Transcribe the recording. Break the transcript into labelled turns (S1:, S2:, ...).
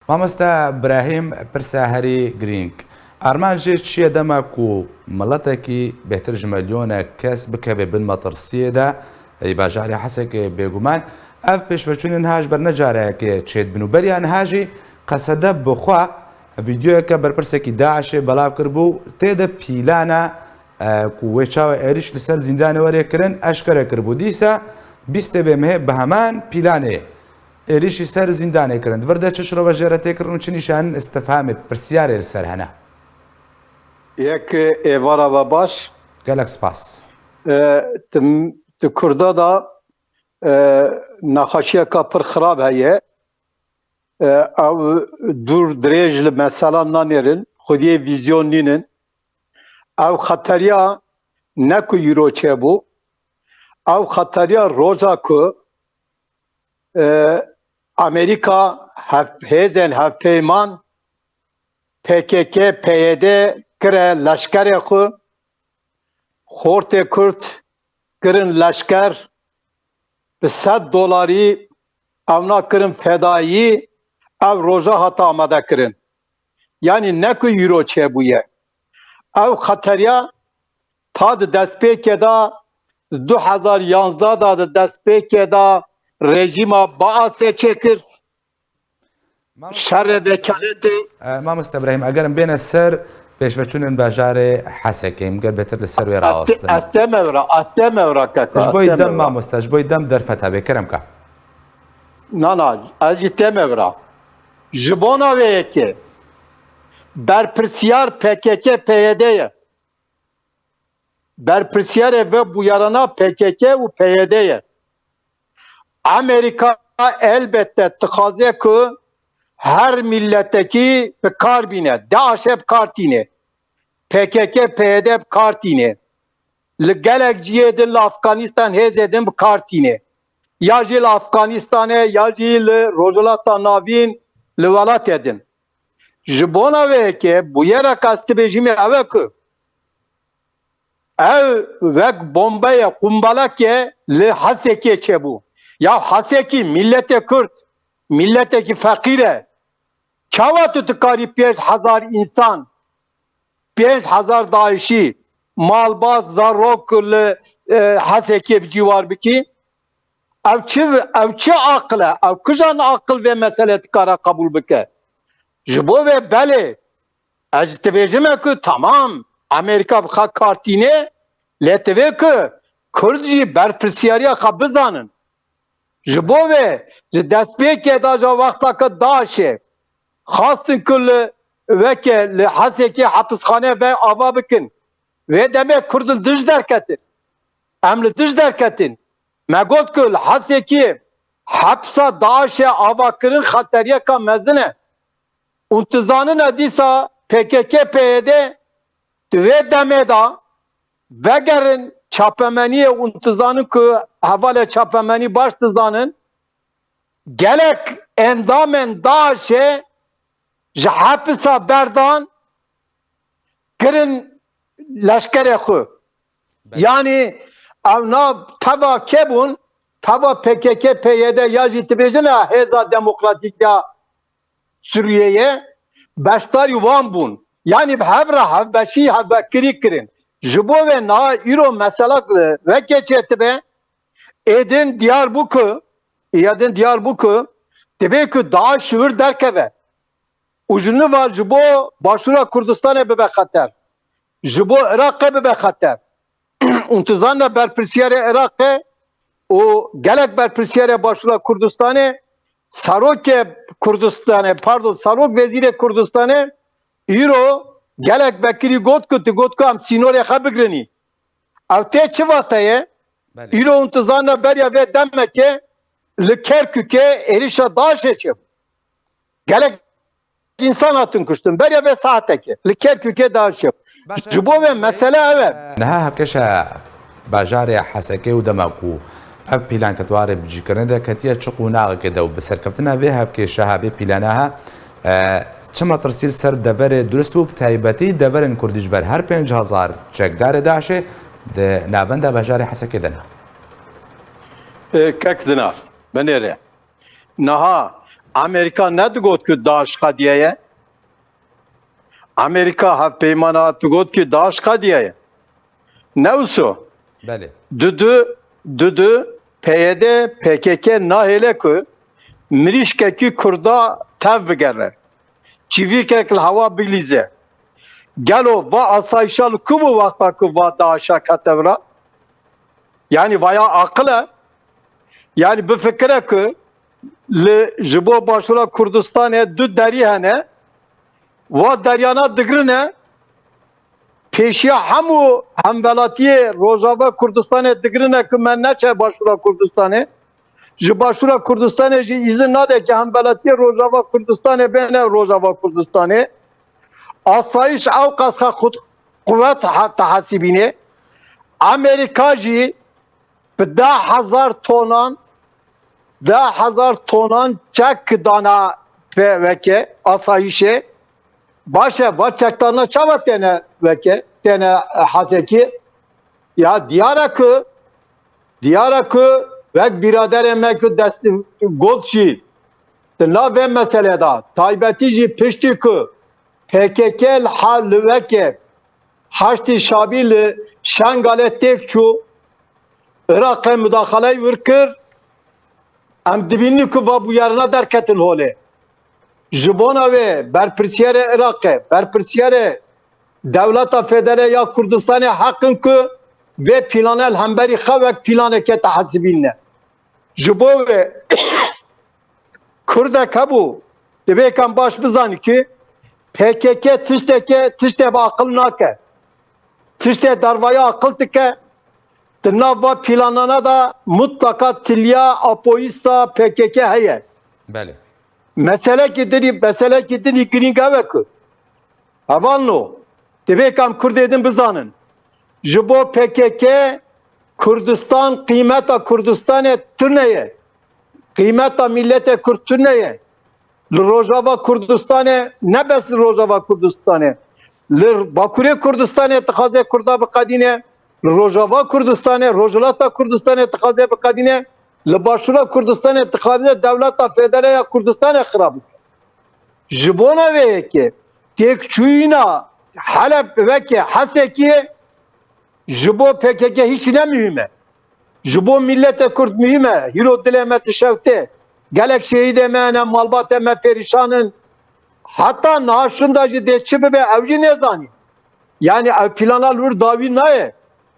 S1: مامۆستا براهیم پرسا هەری گرینگ ئارمانژێ چییە دەماک و مڵەتێکی بهتر ji مەلیۆنە کەس بکەوێ بن مەترسیەدا ئەی باژاری حەسێکێ بێگومان ئەف پێشوەچوونن هاش بەرنەجارەیەکێ چێت بنوبەریان هاژی قەسەدە بخوا ڤیددیۆیەکە بەرپرسێکی داعشێ بەڵاو کردبوو تێدە پیلانە وێ چاوە ئێریش لەسەر زیندانەوەرێکردن ئەشکەرە کردبوو دیسە بیستە بێم هەیە بە هەمان پیلانەیە ئێریشی سەر زیندانێکردن وەردە چ شڕۆڤە ژێرەتێکردن و چ نیشان ئستەفهامێ پرسیارێ لەسەر هەنا
S2: یەک ئێوارە بە باش
S1: gelek spas
S2: di Kurda da nexweşiyeka pir xirab heye ew dûr dirêj li mesela nanêrin xwediyê vîzyon nînin ew xeteriya ne ku îro çêbû ew xeteriya roja ku Amerîka hêzên hevpeyman PKK PYD kire leşkerê xwe Xortê Kurd kirin leşker bi $100 evna kirin fedayî ev roja hata amade kirin. Yani ne ku euro çêbûye. Ev xeteriya ta di destpêkê da 2011 da di destpêkê da rejîma Baasê çêkir. Şerê vekaletê
S1: مامۆستا براهیم ئەگەرم بێنە سەر پێشوەچوونن باژارێ حەسەکەیم گەر بێتر لەسەر وێ ڕاوەستن بۆی دەم مامۆستاش بۆی دەم دەرفەتا بێکەرم کە
S2: نانا ez jî têmevra ji bona vê yekê berpirsiyar PKK PYD ye berpirsiyarê ve bûyarana PKK û PYD ye Amerika elbette dixwaze ku her milletekî bi kar bîne Daeş hep kar tîne PKK PYD hep kar tîne li gelek ciyê din li Afganistan hêzê din bi kar tîne ya jî li Afganistanê ya jî li Rojhilata Navîn li welatê din ji bona vê yekê bûyereka stibêjîmê ew e ku ew wek bombeyê qumbelekê li Hesekê çêbû ya Hesekî milletê Kurd milletekî feqîr e çawa tu dikarî 5000 însan 5000 Daişî malbaz zarok li Hesekê bi cîwar bikî ew çi aqil e ew kijan aqil vê mesele dikare qebûl bike ji bo vê belê ez dibêjime ku tamam Amerîka bixe kartînê lê divê ku Kurd jî berpirsiyariya xwe bizanin ji bo vê ji destpêkê da ja wexta ku Daişê xastin ku li weke li Hesekê hepîsxane ve ava bikin vê demê Kurd dij derketin em li dij derketin me got ku li Hesekê hepsa Daişê ava kirin xeteriyeka mezin e û tu zanine dîsa PKK PYD di vê demê da vegerin çapemeniyê û tu zanin ku hevalê çapemenî baş dizanin gelek endamên Daişê ji hepisa berdan kirin leşkerê xwe yani ew nav teva kê bûn teva PKK PYD ya jî dibêjine Hêza Demokratîk ya Sûriyeyê beşdarî wan bûn yani bi hev re hevbeşî hevbekirî kirin ji bo vê niha îro mesela vekê çêtibe êdin Diyarbûkir divê ku Daeş ji wir derkeve û ji niva ji bo Başûra Kurdistanê bibe xeter ji bo Iraqê bibe xeter û tu zanine berpirsiyarê Iraqê û gelek berpirsiyarê Başûra Kurdistanê Serokê Kurdistanê pardon Serok Wezîrê Kurdistanê îro gelek vekirî got ku em sînorê xwe bigirinî ew tê çi vateye îro hûn tu zanine beriya vê demekê li Kerkûkê êrişa Daişê çêbû gelek insan hatun kuştun beriya vê saetekê li Kerkûkê Daeş çêbû ji bo vê mesele ew e
S1: niha hevkeşa bajarê Hesekê û demek û ev pîlanketwarê bicîkirinê de ketiye çiq û naxekê de û bi serkeftina vê hevkêşa vê pîlana he çi metirsîl ser deverê durist bû bi taybetî deverên Kurdî ji ber her 5000 çekdarê Daişê di navenda bajarê Hesekê de ne
S2: kek zinar benêre niha Amerika ne diyor ki Daesh Kadiye'ye? Amerika ha peymana diyor ki Daesh Kadiye'ye. Ne usu?
S1: بله
S2: Düdü PYD PKK nahele ki mirişkeki kurda tev bigere. Çivikek hava bilize. Gelo va asayişal kubu vakta ku va Daesh'a katevra. Yani vaya akla. Yani bu fikre ki li jibo başvura Kurdistan'e dü deri hene ve deryana digrine peşiya hamu hemvelatiye Rojava Kurdistan'e digrine ki men neçe başvura Kurdistan'e ji başvura Kurdistan'e ji izin nade ki hemvelatiye Rojava Kurdistan'e bene Rojava Kurdistan'e asayiş avkasha kuvvet tahasibine Amerika ji 10,000 tonan 10,000 tonan çek dana veke asayişe başa başaklarına çavat tane veke tane haseki ya Diyarbakır ve birader emek desti golçi na ve meseleda taybetici pişti ki PKK hal veke haçti şabil şangale tekçu Irak'a müdahale virkir em dibinni ki bu yarına derketil hole Jibona ve berpirsiyere Irak'e berpirsiyere devleta federe ya Kurdistan'a hakkın ki ve planel hemberi xavek planeke tahasibinne Jibo ve Kurda kabu debekan baş bizan ki PKK tişte ba akıl nake tişte darvaya akıl tike tırnava planına da mutlaka tilya apoista PKK heye.
S1: بله
S2: Mesele ki dedi gringa vekü. Havanlo. Tebekam Kurd edin bizanın. Jibo PKK Kurdistan kıymeta Kurdistan'e tırneye. Kıymeta millete Kürt tırneye. Rojava Kurdistan'e ne bes Rojava Kurdistan'e. Bakure Kurdistan'e tıkaze Kurda bıkadine. Rojava Kurdistan'e, Rojlata Kurdistan'e tıkaze bıkadine. Başura Kurdistan'e tıkaze devleta federaya Kurdistan'e kırabı. Jibona ve ki tekçuyuna Halep ve ki Haseki Jibo PKK hiç ne mühime. Jibo millete Kürt mühime. Hiro dilemeti şevte. Gelek şehit emeğine malbat eme perişanın. Hatta naşındacı deçibi ve evci nezani. Yani planar vur davi naye.